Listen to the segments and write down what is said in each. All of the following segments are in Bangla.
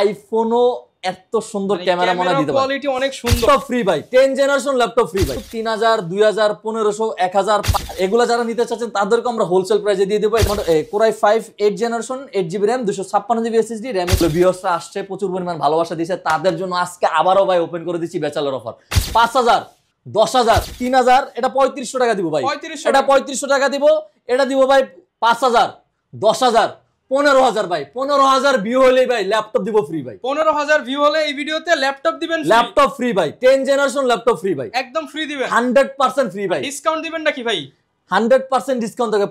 আইফোনও এত সুন্দর ক্যামেরা মনে দিতে পারে, কোয়ালিটি অনেক সুন্দর, সব ফ্রি ভাই, 10 জেনারেশন ল্যাপটপ ফ্রি ভাই, 3000 2000 1500 1000 এগুলা যারা নিতে চাচ্ছেন তাদেরকে আমরা হোলসেল প্রাইসে দিয়ে দেবো। Core i 5 8 generation 8GB RAM 256GB SSD RAM ভিউয়ার্সরা আসছে, প্রচুর পরিমাণ ভালোবাসা দিয়েছে, তাদের জন্য আজকে আবারও ভাই ওপেন করে দিচ্ছি ব্যাচেলর অফার 5000 10000 3000, এটা 3500 টাকা দিব ভাই, এটা 3500 টাকা দিব, এটা দিব ভাই 5000 10000 15000 ভাই, 15000 ভিউ হলেই ভাই ল্যাপটপ দিব ফ্রি ভাই, 15000 ভিউ হলে এই ভিডিওতে ল্যাপটপ দিবেন, ল্যাপটপ ফ্রি ভাই, 10 জেনারেশন ল্যাপটপ ফ্রি ভাই, একদম ফ্রি দিবেন, 100% ফ্রি ভাই, ডিসকাউন্ট দিবেন নাকি ভাই? 100% ডিসকাউন্ট থাকে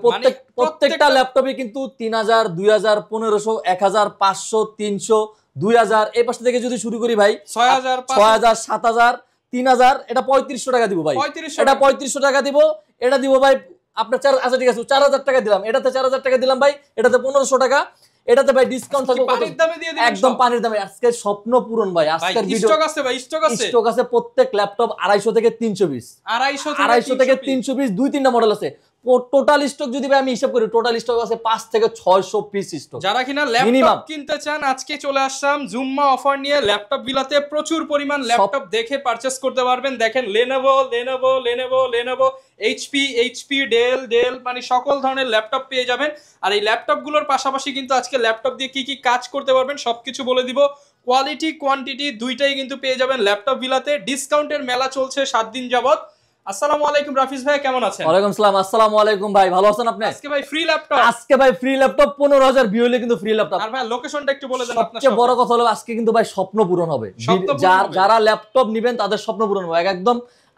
প্রত্যেকটা ল্যাপটপে, কিন্তু 3000 2000 1500 1000 500 300 2000 এই পাশ থেকে যদি শুরু করি ভাই 6000 6000 7000 3000, এটা 3500 টাকা দিব ভাই, এটা 3500 টাকা দিব, এটা দিব ভাই আপনার 4, আচ্ছা ঠিক আছে 4000 টাকা দিলাম, এটাতে 4000 টাকা দিলাম ভাই, এটাতে 1500 টাকা, এটাতে ভাই ডিসকাউন্ট থাকবে পানির দামে দিয়ে দিবেন, একদম পানির দামে। আজকে স্বপ্ন পূরণ ভাই, আজকের ভিডিও স্টক আছে ভাই, স্টক আছে, প্রত্যেক ল্যাপটপ 250 থেকে 320, 250 থেকে 320 2-3টা মডেল আছে। টোটাল স্টক যদি ভাই আমি হিসাব করি, টোটাল স্টক আছে 5 থেকে 600 পিস স্টক। যারা কিনা ল্যাপটপ কিনতে চান আজকে চলে আসলাম জুম্মা অফার নিয়ে, ল্যাপটপ বিলাতে প্রচুর পরিমাণ ল্যাপটপ দেখে পারচেজ করতে পারবেন। দেখেন Lenovo HP Dell মানে সকল ধরনের ল্যাপটপ পেয়ে যাবেন। আর এই ল্যাপটপ গুলোর পাশাপাশি কিন্তু আজকে ল্যাপটপ দিয়ে কি কি কাজ করতে পারবেন সবকিছু বলে দিব। কোয়ালিটি কোয়ান্টিটি দুইটাই কিন্তু পেয়ে যাবেন ল্যাপটপ বিলাতে। ডিসকাউন্টের মেলা চলছে 7 দিন যাবত। আসসালামু আলাইকুম রাফিজ ভাই, কেমন আছেন? ওয়ালাইকুম আসসালাম। আসসালামু আলাইকুম ভাই, ভালো আছেন আপনি? আজকে ভাই ফ্রি ল্যাপটপ, আজকে ভাই ফ্রি ল্যাপটপ 15000 ভিউ হলে কিন্তু ফ্রি ল্যাপটপ। আর ভাই লোকেশনটা একটু বলে দেন আপনার। সবচেয়ে বড় কথা হলো আজকে কিন্তু ভাই স্বপ্ন পূরণ হবে, যারা ল্যাপটপ নেবেন তাদের স্বপ্ন পূরণ হবে একদম।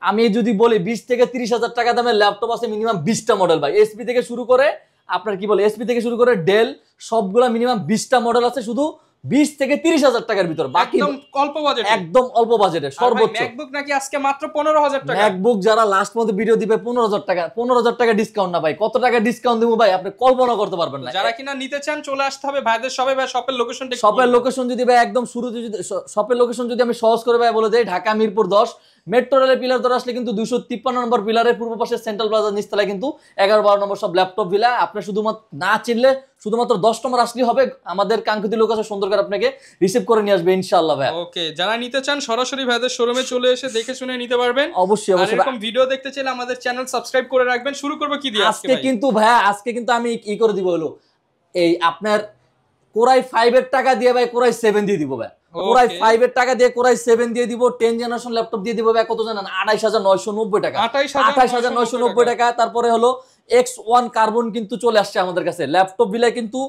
আমি যদি বলি 20 থেকে 30,000 টাকা দামের ল্যাপটপ আছে মিনিমাম 20টা মডেল ভাই, এসপি থেকে শুরু করে আপনার কি বলে এসপি থেকে শুরু করে ডেল সবগুলা মিনিমাম 20টা মডেল আছে, শুধু 20 থেকে 30,000 টাকার ভিতর, বাকি একদম অল্প বাজেট, একদম অল্প বাজেটে সর্বোচ্চ। ম্যাকবুক নাকি আজকে মাত্র 15000 টাকা, ম্যাকবুক যারা লাস্ট মধ্যে ভিডিও দিবে 15000 টাকা, 15000 টাকা ডিসকাউন্ট না ভাই, কত টাকা ডিসকাউন্ট দেবো ভাই আপনি কল্পনা করতে পারবেন না। যারা কিনা নিতে চান চলে আসতে হবে ভাইদের সবাই। ভাই শপের লোকেশনটা, শপের লোকেশন যদি ভাই একদম শুরুতে যদি শপের লোকেশন যদি আমি সহজ করে ভাই বলে দেই, ঢাকা মিরপুর 10 মেট্রো রেলের পিলার ধরে আসলে কিন্তু 253 নম্বর পিলারের পূর্ব পাশে সেন্ট্রাল প্লাজা নিচতলায় কিন্তু 11-12 নম্বর সব ল্যাপটপ ভিলা। আপনি শুধুমাত্র না চিনলে শুধুমাত্র 10 নম্বর আসলেই হবে, আমাদের কাঙ্ক্ষিত লোক আছে সুন্দর করে আপনাকে রিসিভ করে নিয়ে আসবে ইনশাআল্লাহ ভাই। ওকে, যারা নিতে চান সরাসরি ভাইদের শোরুমে চলে এসে দেখে শুনে নিতে পারবেন। অবশ্যই অবশ্যই। এরকম ভিডিও দেখতে চাইলে আমাদের চ্যানেল সাবস্ক্রাইব করে রাখবেন। শুরু করব কি দিয়ে আজকে কিন্তু ভাই, আজকে কিন্তু আমি কি করে দিব হলো এই আপনার কোরাই 5 এর টাকা দিয়ে ভাই কোরাই 7 দিয়ে দিব ভাই, কোরাই 5 এর টাকা দিয়ে কোরাই 7 দিয়ে দিব, 10 জেনারেশন ল্যাপটপ দিয়ে দিব ভাই। কত জানেন? 28990 টাকা, 28990 টাকা। তারপরে হলো X1 কার্বন কিন্তু চলে আসছে আমাদের কাছে, ল্যাপটপ বিলায় কিন্তু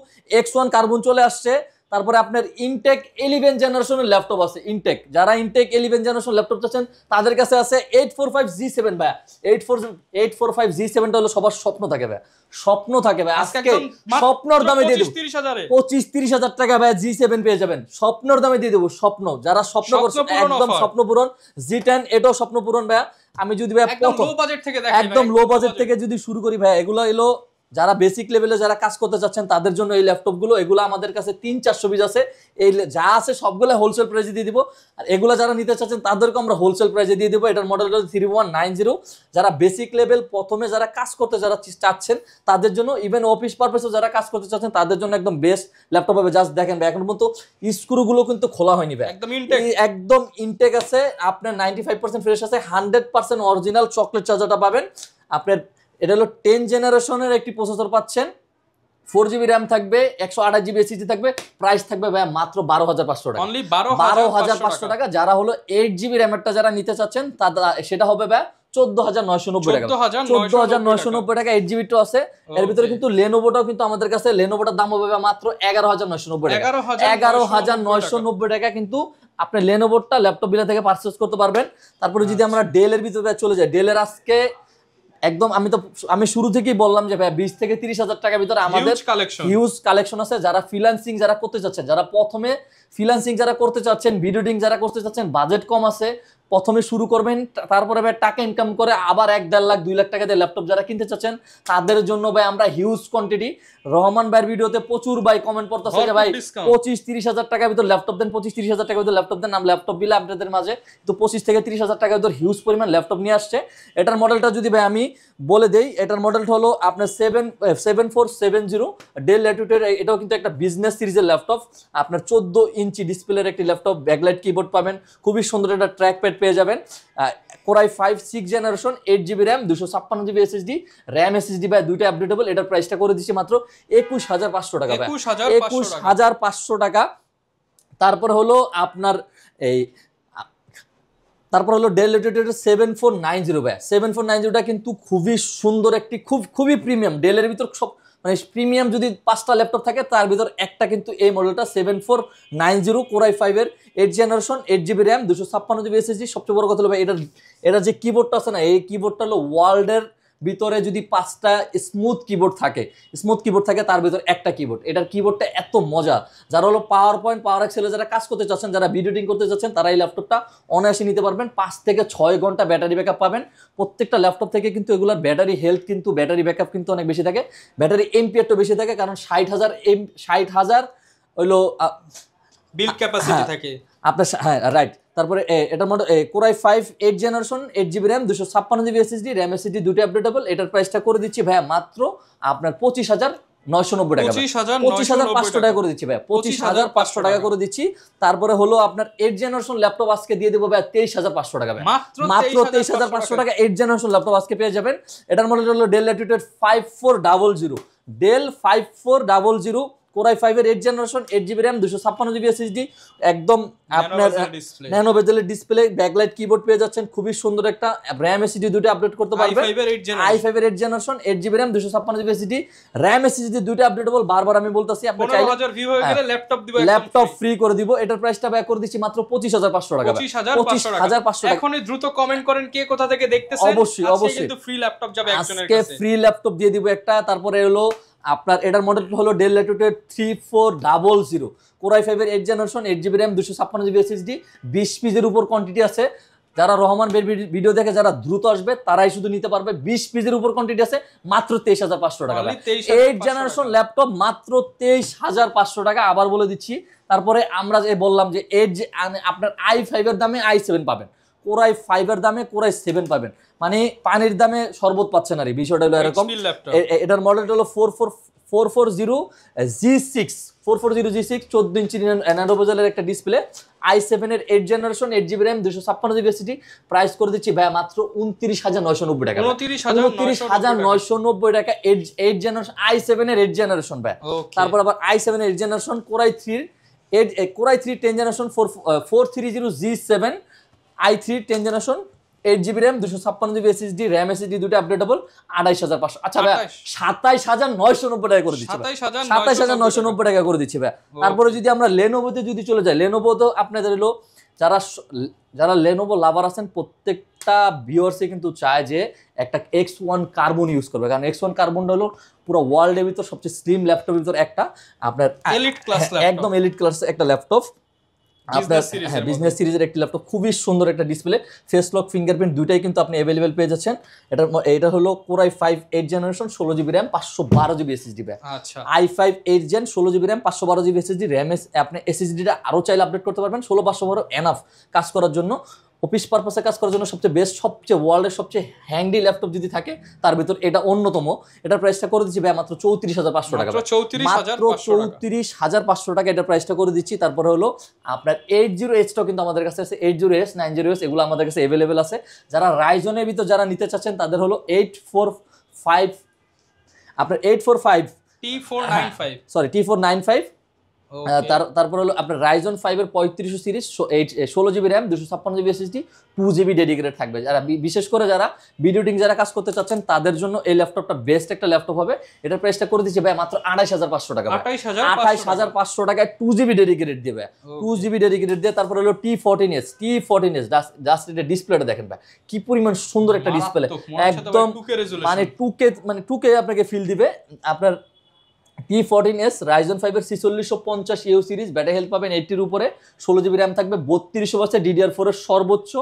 X1 কার্বন চলে আসছে। তারপরে আপনার ইনটেক 11 জেনারেশনের ল্যাপটপ আছে, ইনটেক যারা ইনটেক 11 জেনারেশন ল্যাপটপ চাচ্ছেন তাদের কাছে আছে 845G7 ভাই। 845G7টা হলো সবার স্বপ্ন থাকে ভাই, স্বপ্ন থাকে ভাই। আজকে স্বপ্নর দামে দিয়ে দেব 25-30,000 টাকা ভাই, G7 পেয়ে যাবেন স্বপ্নর দামে দিয়ে দেব। স্বপ্ন যারা স্বপ্ন করছে একদম স্বপ্ন পূরণ। G10 এটাও স্বপ্ন পূরণ ভাই। আমি যদি ভাই একদম লো বাজেট থেকে দেখাই, একদম লো বাজেট থেকে যদি শুরু করি ভাই, এগুলো এলো যারা বেসিক লেভেলে যারা কাজ করতে চাচ্ছেন তাদের জন্য এই ল্যাপটপ গুলো। এগুলো আমাদের কাছে 300-400 পিস আছে, এই যা আছে সবগুলো হোলসেল প্রাইসে দিয়ে দিব। আর এগুলো যারা নিতে চাচ্ছেন তাদেরকে আমরা হোলসেল প্রাইসে দিয়ে দিব। এটার মডেল হলো 3190। যারা বেসিক লেভেল প্রথমে যারা কাজ করতে যারা চাচ্ছেন তাদের জন্য, ইভেন অফিস পারপাসে যারা কাজ করতে চাচ্ছেন তাদের জন্য একদম বেস্ট ল্যাপটপ হবে। জাস্ট দেখেন ভাই, এখন পর্যন্ত স্ক্রুগুলো কিন্তু খোলা হয়নি ভাই, একদম ইনটেক আছে। আপনার 95% ফ্রেশ আছে, 100% অরিজিনাল চকলেট চার্জারটা পাবেন আপনার। এটা হলো 10 জেনারেশনের একটি প্রসেসর পাচ্ছেন, 4GB RAM থাকবে, 128GB SSD থাকবে। প্রাইস থাকবে ভাই মাত্র 12,500 টাকা, অনলি 12,500 টাকা। যারা হলো 8GB RAM এরটা যারা নিতে চাচ্ছেন সেটা হবে ভাই 14,990 টাকা, 14,990 টাকা। 8GB টো আছে এর ভিতরে কিন্তু লেনোভোটাও কিন্তু আমাদের কাছে, লেনোভোটার দাম হবে মাত্র 11,990 টাকা, 11,990 টাকা কিন্তু আপনি লেনোভোটা ল্যাপটপ বিলা থেকে পারচেজ করতে পারবেন। তারপরে যদি আমরা ডেলের ভিতরে চলে যাই, ডেলের আজকে একদম আমি শুরু থেকেই বললাম যে ভাই 20 থেকে 30,000 টাকার ভিতরে আমাদের হিউজ কালেকশন আছে। যারা ফ্রিল্যান্সিং যারা করতে চাচ্ছেন, যারা প্রথমে ফ্রিল্যান্সিং যারা করতে চাচ্ছেন, ভিডিও এডিটিং যারা করতে চাচ্ছেন, বাজেট কম আছে, প্রথমে শুরু করবেন, তারপরে ভাই টাকা ইনকাম করে আবার 1-1.5 লাখ 2 লাখ টাকা দিয়ে ল্যাপটপ যারা কিনতে চাচ্ছেন তাদের জন্য ভাই আমরা হিউজ কোয়ান্টিটি, রহমান ভাইয়ের ভিডিওতে প্রচুর ভাই কমেন্ট পড়তেছে যে ভাই 25-30 হাজার টাকার ভিতর ল্যাপটপ দেন, 25-30 হাজার টাকার ভিতর ল্যাপটপ দেন। আমরা ল্যাপটপ বিলে আপনাদের মাঝে তো 25-30 হাজার টাকার ভিতর হিউজ পরিমাণ ল্যাপটপ নিয়ে আসছে। এটার মডেলটা যদি ভাই আমি বলে দেই, এটার মডেলটা হলো আপনার 7470 ডেল ল্যাটিটিউড। এটাও কিন্তু একটা বিজনেস সিরিজের ল্যাপটপ, আপনার 14 ইঞ্চি ডিসপ্লের একটি ল্যাপটপ, ব্যাকলাইট কিবোর্ড পাবেন, খুবই সুন্দর একটা ট্র্যাক প্যাড পেয়ে যাবেন। Core i 5 6 generation, 8GB RAM, 256GB SSD, RAM SSD ভাই দুইটা আপডেটেবল। এটার প্রাইসটা করে দিচ্ছি মাত্র 21500 টাকা ভাই, 21500 টাকা। তারপর হলো আপনার এই তারপর হলো ডেল ল্যাটিটিউড 7490 ভাই, 7490টা কিন্তু খুবই সুন্দর একটি, খুবই প্রিমিয়াম। ডেলের ভিতর সব মানে প্রিমিয়াম যদি 5টা ল্যাপটপ থাকে তার ভিতর একটা কিন্তু এই মডেলটা 7490 কোরাই 5 এর 8 generation, 8GB RAM, 256GB SSD. সবচেয়ে বড় কথা হলো ভাই এটা যে কিবোর্ডটা আছে না, এই কিবোর্ডটা হলো ওয়ার্ল্ডের ভিতরে যদি 5টা স্মুথ কিবোর্ড থাকে তার ভিতর একটা কিবোর্ড। এটার কিবোর্ডটা এত মজা, যারা হলো পাওয়ার পয়েন্ট, পাওয়ার এক্সেলে যারা কাজ করতে চাচ্ছেন, যারা ভিডিও এডিটিং করতে চাচ্ছেন, তারা এই ল্যাপটপটা অনায়াসে নিতে পারবেন। 5 থেকে 6 ঘন্টা ব্যাটারি ব্যাকআপ পাবেন প্রত্যেকটা ল্যাপটপ থেকে। কিন্তু এগুলোর ব্যাটারি হেলথ কিন্তু, ব্যাটারি ব্যাকআপ কিন্তু অনেক বেশি থাকে, ব্যাটারি এমপিআরটা বেশি থাকে, কারণ 60,000 হইলো বিল্ড ক্যাপাসিটি থাকে আপনার। হ্যাঁ রাইট। তারপরে এটার model core i 5 8 generation, 8GB RAM, 256GB SSD, RAM SSD দুটো আপডেটেবল। এটার প্রাইসটা করে দিচ্ছি ভাইয়া মাত্র আপনার 25,990 টাকা, 25,500 টাকা করে দিচ্ছি ভাই, 25,500 টাকা করে দিচ্ছি। তারপরে হলো আপনার 8 জেনারেশন ল্যাপটপ আজকে দিয়ে দেবো ভাই 23,500 টাকা, মাত্র 23,500 টাকা 8 জেনারেশন ল্যাপটপ আজকে পেয়ে যাবেন। এটার মডেল হলো ডেল ল্যাটিটিউড 5400, ডেল 5400 কোরাই 5 এর 8 generation, 8GB RAM, 256GB SSD, একদম আপনার ন্যানো বেজেলের ডিসপ্লে, ব্যাকলাইট কিবোর্ড পেয়ে যাচ্ছেন, খুবই সুন্দর একটা র্যাম এসএসডি দুটো আপডেট করতে পারবেন। i5 এর 8 generation, 8GB RAM, 256GB SSD, RAM SSD দুটো আপডেটেবল। বারবার আমি বলতাছি আপনি চাইলে 15,000 ভিউ হয়ে গেলে ল্যাপটপ ফ্রি করে দিব। এটার প্রাইসটা ব্যাক করে দিচ্ছি মাত্র 25,500 টাকা, 25,500 টাকা। এখনই দ্রুত কমেন্ট করেন কে কোথা থেকে দেখতেছেন। অবশ্যই কিন্তু ফ্রি ল্যাপটপ যাবে একজনের আজকে, কাছে ফ্রি ল্যাপটপ দিয়ে দিব একটা। তারপরে হলো আপনার এটার মডেল হলো ডেল ল্যাটিটিউড 3400, কোরাই 5 এর 8 generation, 8GB RAM, 256GB SSD, 20 পিসের উপর কোয়ান্টিটি আছে। যারা রহমান বের ভিডিও দেখে যারা দ্রুত আসবে তারাই শুধু নিতে পারবে। 20 পিসের উপর কোয়ান্টিটি আছে, মাত্র 23,500 টাকা। 8 জেনারেশন ল্যাপটপ মাত্র 23,500 টাকা। আবার বলে দিচ্ছি। তারপরে আমরা যে বললাম যে আপনার i5 এর দামে i7 পাবেন, কোরাই 5 এর দামে কোরাই 7 পাবেন, মানে পানির দামে শরবত পাচ্ছেন আর বিষয়টা হলো এরকম। এটার মডেলটা হলো 440G6, 440G6, 14 ইঞ্চি ন্যানো বেজেলের একটা ডিসপ্লে, i7 এর 8 generation, 8GB RAM, 256GB SSD. Price করে দিচ্ছি ভাই মাত্র 29,990 টাকা, 29,990 টাকা। 8 জেনারেশন i7 এর 8 জেনারেশন ভাই। তারপর আবার i7 এর 8 generation, core i 3 10 generation, 430G7, i3 10 generation, 8GB RAM, 256GB SSD, RAM SSD দুটো আপডেটেবল, 28,500। আচ্ছা ভাই 27,990 টাকা করে দিচ্ছি, 27,990 টাকা করে দিচ্ছি ভাই। তারপরে যদি আমরা লেনোভোতে যদি চলে যাই, লেনোভো তো আপনাদের হলো যারা লেনোভো লাভার আছেন প্রত্যেকটা ভিউয়ার্সই কিন্তু চায় যে একটা X1 কার্বন ইউজ করবে, কারণ X1 কার্বনটা হলো পুরো ওয়ার্ল্ডের ভিতর সবচেয়ে স্লিম ল্যাপটপের ভিতর একটা, আপনার একদম এলিট ক্লাস একটা ল্যাপটপ। আপনার বিজনেস সিরিজের একটি ল্যাপটপ, খুবই সুন্দর একটা ডিসপ্লে, ফেস লক, ফিঙ্গারপ্রিন্ট দুইটাই কিন্তু আপনি অ্যাভেলেবেল পেয়ে যাচ্ছেন। এটা হলো core i 5 8 generation, 16GB RAM, 512GB SSD. আচ্ছা i5 8 gen, 16GB RAM, 512GB SSD, RAM আপনি এসএসডিটা আরো চাইলে আপডেট করতে পারবেন। 16/512 এনাফ কাজ করার জন্য, অফিস পারপাসে কাজ করার জন্য সবচেয়ে বেস্ট, সবচেয়ে ওয়ার্ল্ডের সবচেয়ে হ্যান্ডি ল্যাপটপ যদি থাকে তার ভিতর এটা অন্যতম। এটার প্রাইসটা করে দিচ্ছি ভাই মাত্র 34,500 টাকা, মাত্র 34,500 টাকা এটার প্রাইসটা করে দিচ্ছি। তারপরে হলো আপনার 80Hটাও কিন্তু আমাদের কাছে আছে, 80H 90H এগুলো আমাদের কাছে অ্যাভেলেবেল আছে। যারা রাইজনের ভিতর যারা নিতে চাচ্ছেন তাদের হলো 845, আপনার 845 T495, সরি T495। তারপর হলো আপনার রাইজন 5 এর 3500 series, 16GB RAM, 256GB SSD, 2GB dedicated থাকবে। যারা বিশেষ করে যারা ভিডিও এডিটিং যারা কাজ করতে চাচ্ছেন তাদের জন্য এই ল্যাপটপটা বেস্ট একটা ল্যাপটপ হবে। এটার প্রাইসটা করে দিচ্ছি ভাই মাত্র 28,500 টাকা, 28,500 টাকায় 2GB ডেডিকেটেড দিবে, 2GB ডেডিকেটেড দিয়ে। তারপর হলো T14S, জাস্ট এটা ডিসপ্লেটা দেখেন ভাই কি পরিমাণ সুন্দর একটা ডিসপ্লে, একদম মানে 2K আপনাকে ফিল দিবে। আপনার T14s Ryzen 5 এর 4650 ইউ সিরিজ, ব্যাটারি হেলথ পাবেন 80 এর উপরে, 16 জিবি র্যাম থাকবে, 3200 ওয়াটের DDR4 এর সর্বোচ্চ,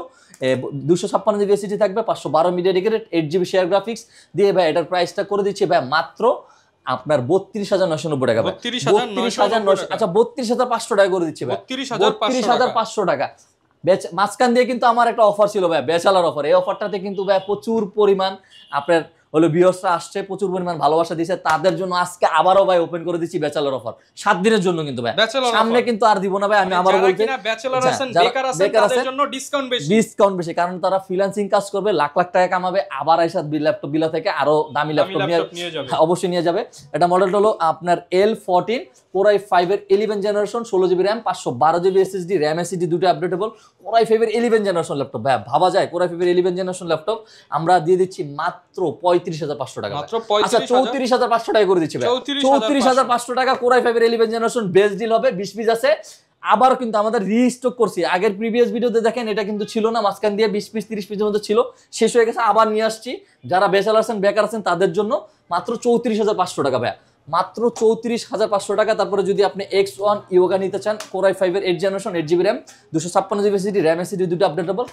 256 জিবি এসএসডি থাকবে, 512 media dedicated, 8 GB share graphics দিয়ে ভাই এটার প্রাইসটা করে দিচ্ছি ভাই মাত্র আপনার 32,990 টাকা ভাই। 32,990, আচ্ছা 32,500 টাকা করে দিচ্ছি ভাই, 32,500 টাকা। মাঝখান দিয়ে কিন্তু আমার একটা অফার ছিল ভাই, ব্যাচেলার অফার। এই অফারটাতে কিন্তু ভাই প্রচুর পরিমাণ আপনার হলো ভিউয়ার্সরা আসছে, প্রচুর পরিমাণ ভালোবাসা দিয়েছে, তাদের জন্য আজকে আবারও ভাই ওপেন করে দিচ্ছি ব্যাচেলার অফার 7 দিনের জন্য কিন্তু ভাই, সামনে কিন্তু আর দিব না ভাই। আমি আবারও বলছি ব্যাচেলার আছেন, বেকার আছেন, তাদের জন্য ডিসকাউন্ট বেশি, কারণ তারা ফ্রিল্যান্সিং কাজ করবে, লাখ লাখ টাকা কামাবে, আবার আইসা ল্যাপটপ বিলা থেকে আরো দামি ল্যাপটপ অবশ্যই নিয়ে যাবে। এটা মডেলটা হলো আপনার L14 Core i5 এর 11 generation, 16 GB RAM, 512 GB SSD, RAM SSD দুটো আপডেটেবল, Core i5 এর 11 জেনারেশন ল্যাপটপ ভাই, ভাবা যায় Core i5 এর 11 জেনারেশন ল্যাপটপ আমরা দিয়ে দিচ্ছি মাত্র 35,500 টাকা। আচ্ছা 34,500 টাকা করে দিচ্ছি ভাই, 34,500 টাকা Core i5 এর 11 জেনারেশন বেস্ট ডিল হবে, 20 পিস আছে। আবার কিন্তু আমাদের রিস্টক করছি, আগের প্রিভিয়াস ভিডিওতে দেখেন এটা কিন্তু ছিল না, মাঝখান দিয়ে 20 পিস 30 পিসের মধ্যে ছিল, শেষ হয়ে গেছে, আবার নিয়ে আসছি। যারা ব্যাচেলার আছেন, বেকার আছেন, তাদের জন্য মাত্র 34,500 টাকা ভাই, মাত্র 34,500 টাকা। তারপরে যদি আপনি X1 ইয়োগা নিতে চান, Core i5 এর 8 generation, 8 GB RAM, 256 GB SSD, RAM SSD দুটো আপডেটেবল,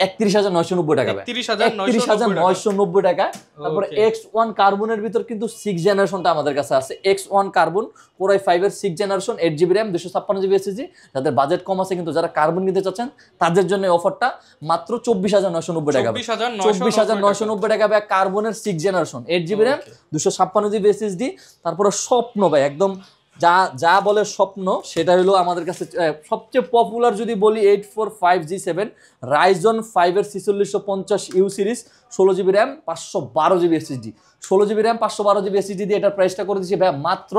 31,990 টাকা ভাই, 31,990 টাকা। তারপরে X1 কার্বনের ভিতর কিন্তু 6 জেনারেশনটা আমাদের কাছে আছে, X1 কার্বন Core i5 এর 6 generation, 8 GB RAM, 256 GB SSD. যাদের বাজেট কম আছে কিন্তু যারা কার্বন নিতে চাচ্ছেন, তাদের জন্য এই অফারটা মাত্র 24,990 টাকা, 24,990 টাকা ভাই। কার্বনের 6 generation, 8 GB RAM, 256 GB SSD. তারপরে স্বপ্ন ভাই, একদম যা যা বলে স্বপ্ন সেটা হলো আমাদের কাছে সবচেয়ে পপুলার যদি বলি 845G7 Ryzen 5 এর 4650 you series, 16 GB RAM, 512 GB SSD, 16 GB RAM, 512 GB SSD দিয়ে এটার প্রাইসটা করে দিচ্ছি ভাই মাত্র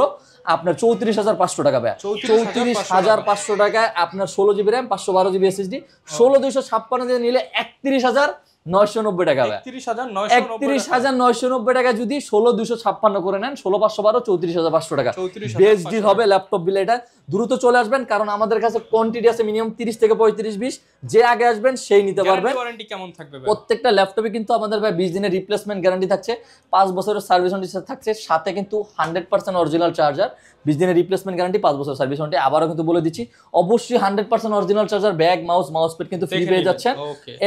আপনার 34,500 টাকা ভাই, 34,500 টাকায় আপনার 16 জিবি র্যাম, 512 জিবি এসএসডি, 16,256 দিয়ে নিলে 31,990 টাকা ভাই, 31,990 টাকা যদি 16,256 করে নেন, 16,512, 34,500 টাকা বেস্ট ডিল হবে ল্যাপটপ বিলে। এটা দ্রুত চলে আসবেন, কারণ আমাদের কাছে কোয়ান্টিটি আছে মিনিমাম 30 থেকে 35-20, যে আগে আসবেন সেই নিতে পারবেন। ওয়ারেন্টি কেমন থাকবে ভাই? প্রত্যেকটা ল্যাপটপে কিন্তু আমাদের ভাই 20 দিনের রিপ্লেসমেন্ট গ্যারান্টি থাকছে, 5 বছরের সার্ভিস ওয়ারেন্টি থাকছে, সাথে কিন্তু 100% অরিজিনাল চার্জার, 20 দিনের রিপ্লেসমেন্ট গ্যারান্টি, 5 বছর সার্ভিস ওয়ারেন্টি। আবারও কিন্তু বলে দিচ্ছি অবশ্যই 100% original charger, bag, mouse pad কিন্তু ফ্রি পেয়ে যাচ্ছেন।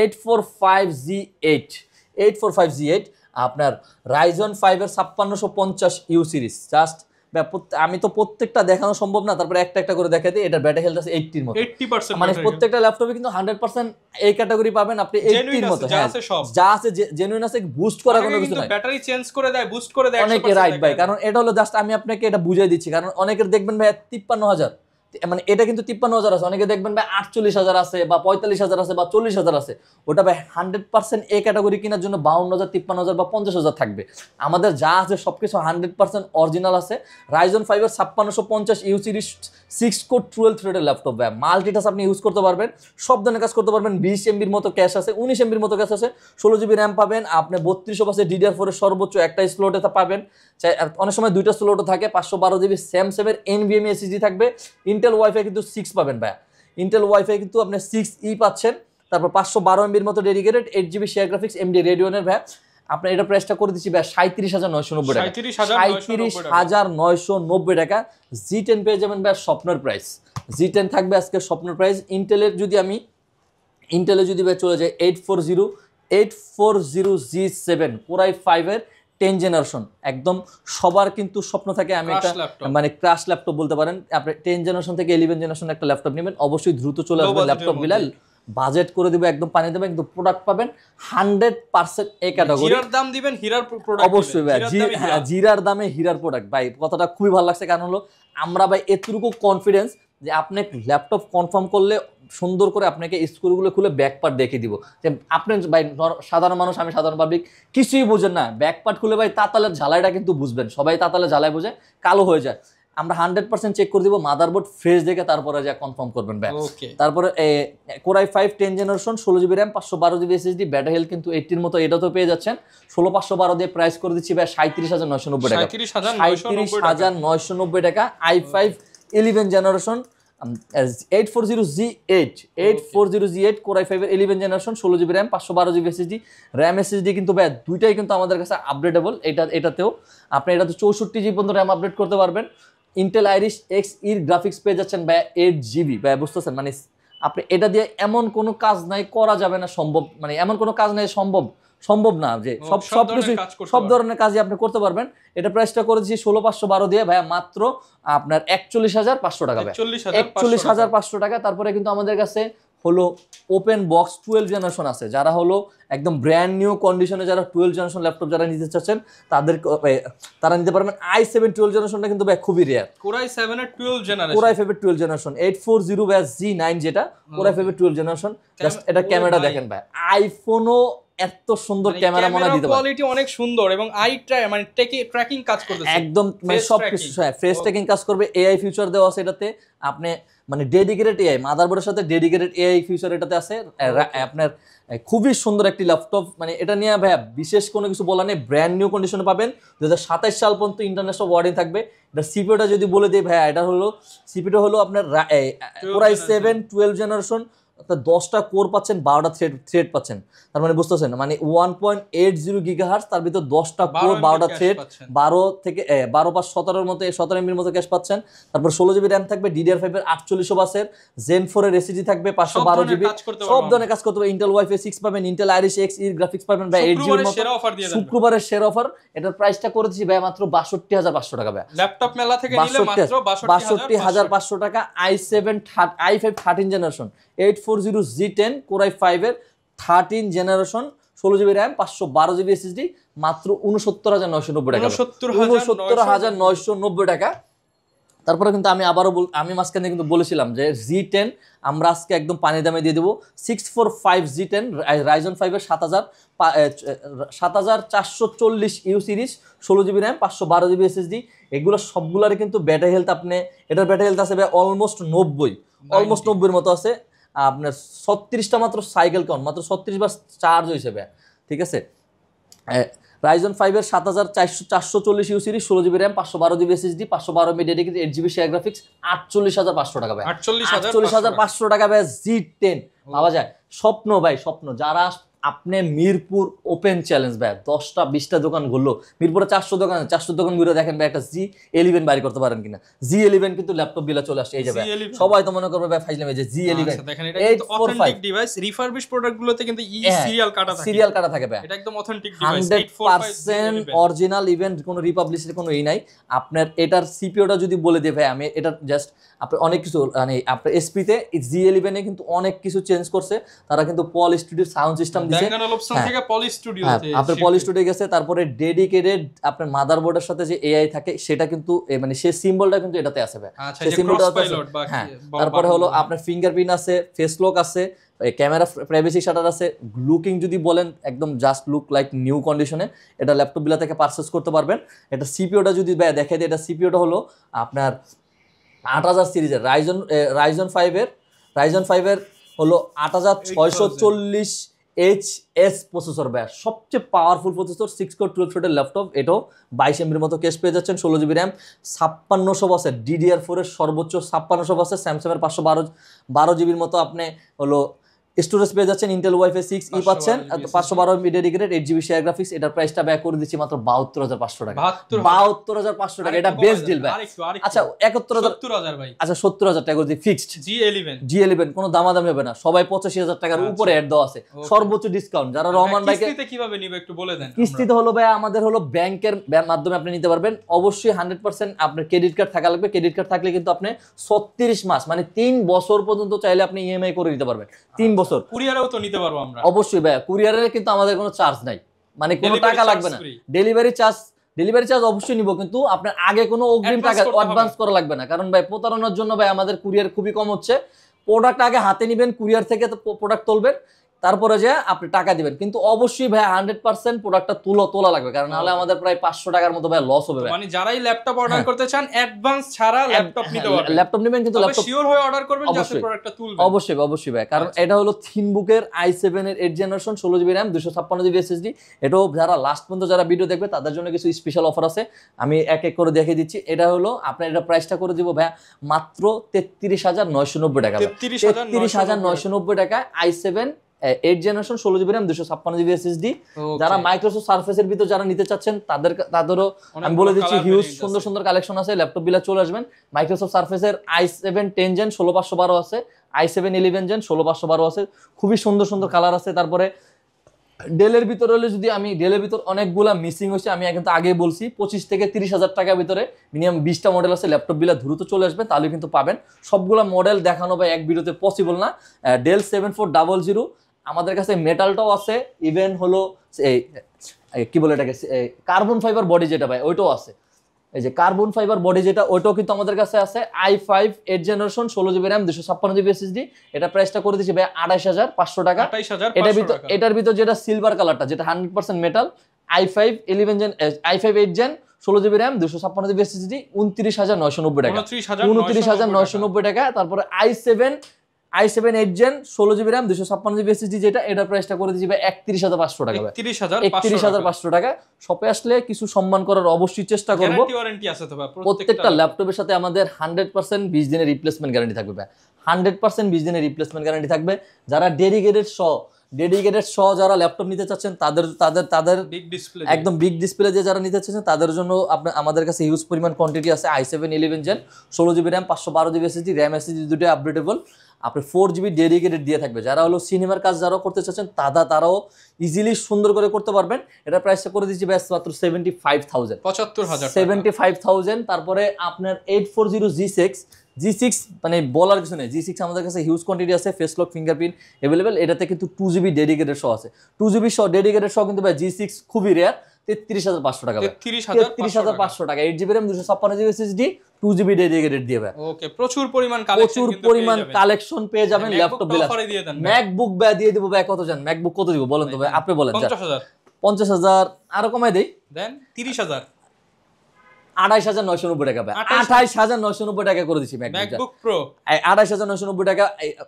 845G8 আপনার Ryzen 5 এর 5650 ইউ সিরিজ। জাস্ট আমি তো প্রত্যেকটা দেখানো সম্ভব না, তারপরে একটা একটা করে দেখা দিই। এটা ব্যাটারি হেলথ আছে 80 এর মতো, 80% মানে প্রত্যেকটা ল্যাপটপে কিন্তু 100% এই ক্যাটাগরি পাবেন আপনি 80 এর মতো, যা আছে জেনুইন আছে, বুস্ট করা কোনো কিছু নাই, ব্যাটারি চেঞ্জ করে দেয়, বুস্ট করে দেয় অনেকে, রাইট ভাই। কারণ এটা হলো জাস্ট আমি আপনাকে এটা বুঝাই দিচ্ছি, কারণ অনেকের দেখবেন ভাই 53,000, মানে এটা কিন্তু 53,000 আছে, অনেকে দেখবেন ভাই 48,000 আছে বা 45,000 আছে বা 40,000 আছে, ওটা ভাই 100% এই ক্যাটাগরি কেনার জন্য 52,000, 53,000 বা 50,000 থাকবে। আমাদের যা আছে সবকিছু 100% অরিজিনাল আছে। Ryzen 5 এর 5650 ইউ সিরিজ 6 কোর 12 থ্রেডের ল্যাপটপ ভাই, মাল্টিটাস্ক আপনি ইউজ করতে পারবেন, সব ধরনের কাজ করতে পারবেন। 20 এমবির মতো ক্যাশ আছে, 19 এমবির মতো ক্যাশ আছে, 16 জিবি র্যাম পাবেন, আপনি 3200 DDR4 এর সর্বোচ্চ একটা স্লটে পাবেন, অনেক সময় দুইটা স্লটও থাকে, 512 জিবি স্যামসাং এর NVMe SSD থাকবে, ইন্টেল ওয়াইফাই কিন্তু 6 পাবেন ভাই, ইন্টেল ওয়াইফাই কিন্তু আপনি 6E পাচ্ছেন। তারপর 512 এমবির মতো dedicated, 8 GB share graphics, AMD রেডিয়নের ভাই। আপনার এটা প্রাইসটা করে দিচ্ছি ভাই 37,990 টাকা, 37,990 টাকা। G10 পেয়ে যাবেন ভাই স্বপ্নের প্রাইস, G10 থাকবে আজকে স্বপ্নের প্রাইস। ইন্টেলের যদি ভাই চলে যায় 840G7 Core i5 এর 10 জেনারেশন, একদম সবার কিন্তু স্বপ্ন থাকে আমি একটা মানে ক্রাশ ল্যাপটপ বলতে পারেন। আপনি 10 জেনারেশন থেকে 11 জেনারেশন একটা ল্যাপটপ নেবেন, অবশ্যই দ্রুত চলে আসবে ল্যাপটপ বিলাল, বাজেট করে দিবে, একদম পানি দেবে, কিন্তু প্রোডাক্ট পাবেন 100% এই ক্যাটাগরি। জিরার দাম দিবেন, হীরার প্রোডাক্ট অবশ্যই ভাই, জিরার দামে হীরার প্রোডাক্ট ভাই, কথাটা খুবই ভালো লাগছে। কারণ হলো আমরা ভাই এতটুকু কনফিডেন্স যে আপনি ল্যাপটপ কনফার্ম করলে সুন্দর করে আপনাকে স্ক্রুগুলো খুলে ব্যাক পার্ট দেখিয়ে দিব। যে আপনি ভাই সাধারণ মানুষ, আমি সাধারণ পাবলিক, কিছুই বুঝেন না, ব্যাক পার্ট খুলে ভাই তাতালের ঝালাইটা কিন্তু বুঝবেন, সবাই তাতালের ঝালাই বুঝে, কালো হয়ে যায়। আমরা 100% চেক করে দিব, মাদারবোর্ড ফ্রেশ দেখে তারপরে যা কনফার্ম করবেন ভাই। তারপরে Core i5 10 generation, 16 GB RAM, 512 GB SSD, battery health কিন্তু 80 এর মতো, এটা তো পেয়ে যাচ্ছেন। 16,512 দিয়ে প্রাইস করে দিচ্ছি ভাই 37,990 টাকা, 37,990 টাকা। i5 11 generation 840Z8 Core i5 এর 11 generation 16GB RAM 512GB SSD RAM SSD কিন্তু ভাই দুইটাই কিন্তু আমাদের কাছে আপডেটেবল। এটাতেও আপনি এটাতে 64GB পর্যন্ত RAM আপডেট করতে পারবেন। ইন্টেল আইরিশ Xe গ্রাফিক্স পেয়ে যাচ্ছেন ভাই 8GB ভাই, বুঝতেছেন মানে আপনি এটা দিয়ে এমন কোনো কাজ নাই করা যাবে না সম্ভব, মানে এমন কোনো কাজ নাই সম্ভব না যে সবকিছু সব ধরনের কাজই আপনি করতে পারবেন। এটা প্রাইসটা করে দিচ্ছি 16512 দিয়ে ভাইয়া মাত্র আপনার 41500 টাকা ভাই, 41500 টাকা। তারপরে কিন্তু আমাদের কাছে হলো ওপেন বক্স 12 জেনারেশন আছে, যারা হলো একদম ব্র্যান্ড নিউ কন্ডিশনে যারা 12 জেনারেশন ল্যাপটপ যারা নিতে চাচ্ছেন তারা নিতে পারবেন। i7 12 জেনারেশনটা কিন্তু ভাই খুবই রেয়ার। Core i7 এর 12 জেনারেশন, Core i5 এর 12 জেনারেশন 840Z9 যেটা Core i5 এর 12 জেনারেশন। জাস্ট এটা ক্যামেরাটা দেখেন ভাই, আইফোনও এত সুন্দর ক্যামেরা মনে দিতে পারে, কোয়ালিটি অনেক সুন্দর এবং মানে ট্র্যাকিং কাজ করতেছে একদম, মানে সবকিছু ফেস ট্র্যাকিং কাজ করবে। এআই ফিচার দেওয়া আছে এটাতে, আপনি মানে ডেডিকেটেড এআই মাদারবোর্ডের সাথে ডেডিকেটেড এআই ফিচার এটাতে আছে। আপনার খুবই সুন্দর একটি ল্যাপটপ, মানে এটা নিয়ে ভাইয়া বিশেষ কোনো কিছু বলা নেই, ব্র্যান্ড নিউ কন্ডিশনে পাবেন। 2027 সাল পর্যন্ত ইন্টারন্যাশনাল ওয়ারেন্টি থাকবে। এটা সিপিইউটা যদি বলে দিই ভাইয়া, এটা হলো সিপিইউটা হলো আপনার Core i7 12 জেনারেশন, 10টা কোর পাচ্ছেন, 12টা থ্রেড পাচ্ছেন। তার মানে বুঝতেছেন মানে 1.80 GHz, তার ভিতর 10টা কোর 12টা থ্রেড, 12 থেকে 12 5 17 এর মতো 17 MB মতো ক্যাশ পাচ্ছেন। তারপর 16GB RAM থাকবে, DDR5 এর 4800 বাসের, Zen 4 এর SSD থাকবে 512GB, সব ধরনের কাজ করতে পারবেন। ইন্টেল Wi-Fi 6 পাবেন, ইন্টেল আইরিশ Xe গ্রাফিক্স পাবেন ভাই 8GB এর মতো। শুক্রবারের সেরা অফার, এটার প্রাইসটা করে দিচ্ছি ভাই মাত্র 62500 টাকা ভাই। ল্যাপটপ মেলা থেকে নিলে মাত্র 62500 টাকা। i5 13 generation 840Z10 Core i5 এর 13 generation 16GB RAM 512GB SSD মাত্র 69990 টাকা, 69990 টাকা। তারপরে কিন্তু আমি মাঝখানে কিন্তু বলেছিলাম যে Z10 আমরা আজকে একদম পানি দামে দিয়ে দেবো। 645Z10 Ryzen 5 এর 7440U series 16GB RAM 512GB SSD, এগুলো সবগুলোর কিন্তু ব্যাটারি হেলথ এটার ব্যাটারি হেলথ আছে অলমোস্ট 90 এর মতো আছে। আপনার 36টা মাত্র সাইকেল কাউন্ট, মাত্র 36 বার চার্জ হয়েছে ভাই, ঠিক আছে। Ryzen 5 এর 7440U series 16GB RAM 512GB SSD 512MB dedicated 8GB share graphics 48500 টাকা ভাই, 48500 টাকা ভাই Z10 পাওয়া যায়। স্বপ্ন ভাই, স্বপ্ন যারা আপনি মিরপুর ওপেন চ্যালেঞ্জ ভাই 10টা 20টা দোকান ঘুরলো, মিরপুরে 400 দোকান ঘুরে দেখেন ভাই একটা Z11 বাইর করতে পারেন কিনা। Z11 কিন্তু ল্যাপটপ বিলা চলে আসছে, এই যে ভাই সবাই তো মনে করবে ভাই ফাইজলাম, এই যে Z11 দেখেন, এটা কিন্তু অথেন্টিক ডিভাইস। রিফারবিশ প্রোডাক্ট গুলোতে কিন্তু সিরিয়াল কাটা থাকে ভাই, এটা একদম অথেন্টিক ডিভাইস, 100% অরিজিনাল, ইভেন্ট কোনো রিপাবলিশের কোনো নাই। আপনার এটার সিপিইউটা যদি বলে দিই ভাই, আমি এটা জাস্ট আপনি অনেক কিছু মানে আপনার এসপি তে Z11 এ কিন্তু অনেক কিছু চেঞ্জ করছে তারা, কিন্তু পল স্টুডিও সাউন্ড সিস্টেম দিছে, থেকে পলি স্টুডিওতে আপনার পলি স্টুডিও গেছে। তারপরে ডেডিকেটেড আপনার মাদারবোর্ডের সাথে যে এআই থাকে সেটা কিন্তু মানে সেই সিম্বলটা কিন্তু এটাতে আছে ভাই, সেই সিম্বলটা আছে। হ্যাঁ, তারপরে হলো আপনার ফিঙ্গারপ্রিন্ট আছে, ফেস লক আছে, ক্যামেরা প্রাইভেসি শাটার আছে। লুকিং যদি বলেন একদম জাস্ট লুক লাইক নিউ কন্ডিশনে এটা ল্যাপটপ গুলা থেকে পারচেজ করতে পারবেন। এটা সিপিইউটা যদি দেখে দিই, এটা সিপিইউটা হলো আপনার 8000 সিরিজের Ryzen 5 এর হলো 8640HS প্রসেসর ভাই, সবচেয়ে পাওয়ারফুল প্রসেসর, 6 কোর 12 থ্রেডের ল্যাপটপ। এটাও 22 MB মতো ক্যাশ পেয়ে যাচ্ছেন, 16GB RAM 5600 বাসের, DDR4 এর সর্বোচ্চ 5600 বাসের, স্যামসাং এর 512GB মতো আপনি হলো স্টোরেজ পেয়ে যাচ্ছেন। ইন্টেল Wi-Fi 6E পাচ্ছেন, 512MB dedicated 8GB share graphics. এটার প্রাইসটা ব্যাক করে দিচ্ছি মাত্র 72500 টাকা, 72500 টাকা, এটা বেস্ট ডিল ভাই। আচ্ছা 71000 ভাই, আচ্ছা 70000 টাকা করে ফিক্সড। G11 কোনো দামাদামি হবে না, সবাই 85000 টাকার উপরে অ্যাড দেওয়া আছে, সর্বোচ্চ ডিসকাউন্ট। যারা রহমান ভাইকে কিস্তিতে কিভাবে নিবে একটু বলে দেন। কিস্তিতে হলো ভাই আমাদের হলো ব্যাংকের মাধ্যমে আপনি নিতে পারবেন। অবশ্যই 100% আপনার ক্রেডিট কার্ড থাকা লাগবে। ক্রেডিট কার্ড থাকলে কিন্তু আপনি 36 মাস মানে 3 বছর পর্যন্ত চাইলে আপনি ইএমআই করে নিতে পারবেন, 3 বছর। কুরিয়ারেও তো নিতে পারবো আমরা, অবশ্যই ভাই, কুরিয়ারে কিন্তু আমাদের কোনো চার্জ নাই, মানে কোনো টাকা লাগবে না। ডেলিভারি চার্জ অবশ্যই নিব, কিন্তু আপনার আগে কোনো অগ্রিম টাকা অ্যাডভান্স করা লাগবে না। কারণ ভাই প্রতারণার জন্য ভাই আমাদের কুরিয়ার খুবই কম হচ্ছে। প্রোডাক্ট আগে হাতে নেবেন, কুরিয়ার থেকে প্রোডাক্ট তুলবেন, তারপরে যে আপনি টাকা দিবেন, কিন্তু অবশ্যই ভাই 100% প্রোডাক্টটা তোলা লাগবে, কারণ নাহলে আমাদের প্রায় 500 টাকার মতো ভাই লস হবে। মানে যারাই ল্যাপটপ অর্ডার করতে চান অ্যাডভান্স ছাড়া ল্যাপটপ নিতে পারবেন, ল্যাপটপ নেবেন কিন্তু ল্যাপটপ শিওর হয়ে অর্ডার করবেন যাতে প্রোডাক্টটা তুলবেন। অবশ্যই ভাই, কারণ এটা হলো থিনবুকের i7 এর 8 generation 16GB RAM 256GB SSD। এটাও যারা লাস্ট পর্যন্ত যারা ভিডিও দেখবে তাদের জন্য কিছু স্পেশাল অফার আছে, আমি এক এক করে দেখিয়ে দিচ্ছি। এটা হলো আপনার এটা প্রাইসটা করে দিব ভাই মাত্র 33,990 টাকা। 33,990 টাকা i7 8 generation 16GB RAM 256GB SSD। যারা মাইক্রোসফট সারফেসের ভিতর যারা নিতে চাচ্ছেন তাদেরও আমি বলে দিচ্ছি হিউজ সুন্দর কালেকশন আছে, ল্যাপটপ বিলা চলে আসবেন। মাইক্রোসফট সারফেসের i7 10 জেন 16512 আছে, i7 11 জেন 16512 আছে, খুবই সুন্দর কালার আছে। তারপরে ডেলের ভিতরে হলে যদি আমি ডেলের ভিতর অনেকগুলা মিসিং হয়েছে, আমি কিন্তু আগেই বলছি 25 থেকে 30,000 টাকার ভিতরে মিনিমাম 20টা মডেল আছে, ল্যাপটপ বিলা দ্রুত চলে আসবে, তাহলে কিন্তু পাবেন। সবগুলা মডেল দেখানো বা এক ভিডিওতে পসিবল না। ডেল 7400 আমাদের কাছে মেটালটাও আছে, ইভেন হলো কি বলে এটাকে কার্বন ফাইবার বডি যেটা ভাই ওইটাও আছে, এই যে কার্বন ফাইবার বডি যেটা ওইটাও কিন্তু আমাদের কাছে আছে। i5 8 generation 16GB RAM 256GB SSD। এটা প্রাইসটা করে দিচ্ছি ভাই 28,500 টাকা। এটার ভিতর যেটা সিলভার কালারটা যেটা 100% metal, i5 11 gen i5 8 gen 16GB RAM 256GB SSD 29,990 টাকা। 29,990 টাকা। তারপরে i7 8 gen 16GB RAM 256GB SSD যেটা, এটার প্রাইসটা করে দিচ্ছি ভাই 31,500 টাকা। 31,500 টাকা। শপে আসলে কিছু সম্মান করার অবশ্যই চেষ্টা করব। প্রত্যেকটা ল্যাপটপের সাথে আমাদের 100% 20 দিনের রিপ্লেসমেন্ট গ্যারান্টি থাকবে ভাই। 100% 20 দিনের রিপ্লেসমেন্ট গ্যারান্টি থাকবে। যারা ডেডিকেটেড যারা ল্যাপটপ নিতে চাচ্ছেন তাদের একদম বিগ ডিসপ্লে দিয়ে যারা নিতে চাচ্ছেন তাদের জন্য আমাদের কাছে হিউজ পরিমাণ কোয়ান্টিটি আছে। i7 11 gen 16GB RAM 512GB SSD, RAM SSD দুটোই আপডেটেবল। আপনি 4GB ডেডিকেটেড দিয়ে থাকবে। যারা হলো সিনেমার কাজ যারা করতে চাচ্ছেন তারাও ইজিলি সুন্দর করে করতে পারবেন। এটা প্রাইসটা করে দিচ্ছি ব্যাস মাত্র 75,000 75,000। তারপরে আপনার 840G6 মানে বলার কিছু নেই, G6 আমাদের কাছে হিউজ কোয়ান্টিটি আছে, ফেস লক ফিঙ্গারপ্রিন্ট অ্যাভেলেবেল। এটাতে কিন্তু 2GB ডেডিকেটেড সহ আছে, 2GB ডেডিকেটেড সহ কিন্তু ভাই G6 খুবই রেয়ার। 33,500 টাকা। 33,500 টাকা 8GB RAM 256GB SSD 2GB dedicated দিয়ে ভাই। ওকে, প্রচুর পরিমাণ কালেকশন পেয়ে যাবেন। ল্যাপটপ ম্যাকবুক ভাই দিয়ে দিব ভাই। কত জান ম্যাকবুক কত দিব বলেন তো ভাই, আপনি বলেন। 50,000 আরো কমাই দেই, দেন 30,000 28,990 টাকা ভাই। 28,990 টাকা করে দিচ্ছি ম্যাকবুক প্রো। 28,990 টাকা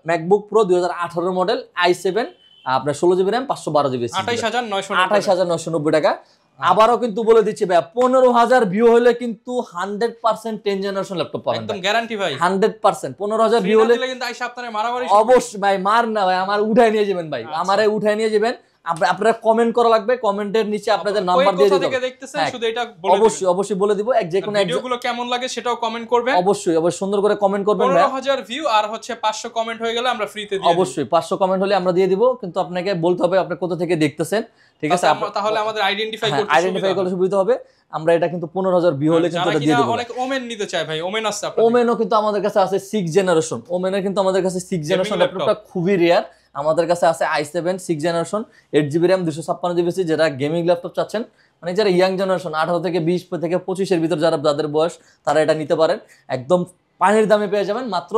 ম্যাকবুক প্রো 2018 মডেল i7 আপনার 16GB RAM 512GB 28,990 টাকা। আবারও কিন্তু বলে দিচ্ছি ভাই 15,000 ভিউ হলে কিন্তু 100% 10 জেনারেশন ল্যাপটপ পাবেন, একদম গ্যারান্টি ভাই 100%। 15,000 ভিউ হলে কিন্তু আইসা আপনারা মারামারি অবশ্যই ভাই, মার না ভাই, আমার উঠায় নিয়ে যাবেন ভাই, আমারে উঠায় নিয়ে যাবেন। আপনারা কমেন্ট করা লাগবে, কমেন্টের নিচে আপনাদের নাম্বার দিয়ে দিতে হবে। দেখতেছেন শুধু এটা বলে অবশ্যই বলে দিব। যে কোনো ভিডিওগুলো কেমন লাগে সেটাও কমেন্ট করবেন। অবশ্যই সুন্দর করে কমেন্ট করবেন ভাই। 15,000 ভিউ আর হচ্ছে 500 কমেন্ট হয়ে গেলে আমরা ফ্রিতে দিয়ে দিব। অবশ্যই 500 কমেন্ট হলে আমরা দিয়ে দিব, কিন্তু আপনাকে বলতে হবে আপনি কোথা থেকে দেখতেছেন, ঠিক আছে? তাহলে আমাদের আইডেন্টিফাই করতে সুবিধা হবে। আমরা এটা কিন্তু 15,000 ভিউ হলে কিন্তু এটা দিয়ে দেব। অনেক ওমেন নিতে চায় ভাই, ওমেন আছে আপনাদের? ওমেনও কিন্তু আমাদের কাছে আছে 6 জেনারেশন। ওমেনের কিন্তু আমাদের কাছে 6 জেনারেশন ল্যাপটপটা খুবই রেয়ার। আমাদের কাছে আছে i7 6 generation 8GB RAM 256GB SSD, যেটা গেমিং ল্যাপটপ চাচ্ছেন, মানে যারা ইয়াং জেনারেশন 18 থেকে 20 থেকে 25 এর ভিতর যাদের বয়স, তারা এটা নিতে পারেন। একদম পানির দামে পেয়ে যাবেন মাত্র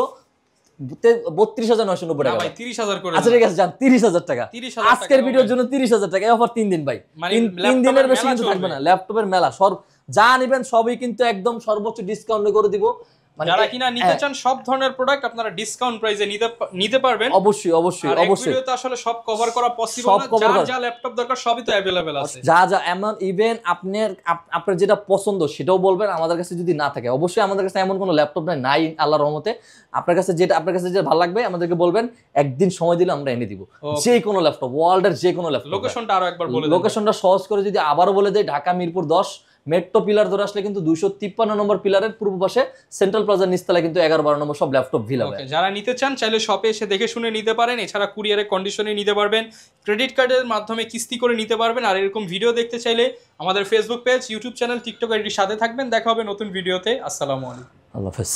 32,990 টাকা। ভাই 30,000 করে। আচ্ছা ঠিক আছে যান 30,000 টাকা আজকের ভিডিওর জন্য। 30,000 টাকা অফার 3 দিন ভাই, 3 দিনের বেশি কিন্তু থাকবে না। ল্যাপটপের মেলা যা নেবেন সবই কিন্তু একদম সর্বোচ্চ ডিসকাউন্টে করে দিব। যারা কিনা নিতে চান সব ধরনের প্রোডাক্ট আপনারা ডিসকাউন্ট প্রাইসে নিতে পারবেন। অবশ্যই ভিডিওতে আসলে সব কভার করা পসিবল না। যা ল্যাপটপ দরকার সবই তো अवेलेबल আছে। যা এমন ইভেন আপনার যেটা পছন্দ সেটাও বলবেন। আমাদের কাছে যদি না থাকে, অবশ্যই আমাদের কাছে এমন কোনো ল্যাপটপ নাই আল্লাহর রহমতে। আপনার কাছে যেটা ভালো লাগবে আমাদেরকে বলবেন, একদিন সময় দিলে আমরা এনে দিব যে কোনো ল্যাপটপ, ওয়ার্ল্ডের যে কোনো ল্যাপটপ। লোকেশনটা আরো একবার বলে দেন। লোকেশনটা সহজ করে যদি আবারও বলে দেই, ঢাকা মিরপুর 10 মেট্রো পিলার ধরে আসলে কিন্তু 253 নম্বর পিলারের পূর্ব পাশে সেন্ট্রাল প্লাজার নিচতলায় কিন্তু 11-12 নম্বর সব ল্যাপটপ ভিলা হবে। যারা নিতে চান চাইলে শপে এসে দেখে শুনে নিতে পারেন। এছাড়া কুরিয়ারে কন্ডিশনে নিতে পারবেন, ক্রেডিট কার্ডের মাধ্যমে কিস্তি করে নিতে পারবেন। আর এরকম ভিডিও দেখতে চাইলে আমাদের Facebook page, YouTube channel, TikTok আইডির সাথে থাকবেন। দেখা হবে নতুন ভিডিওতে। আসসালামু আলাইকুম, আল্লাহ হাফেজ।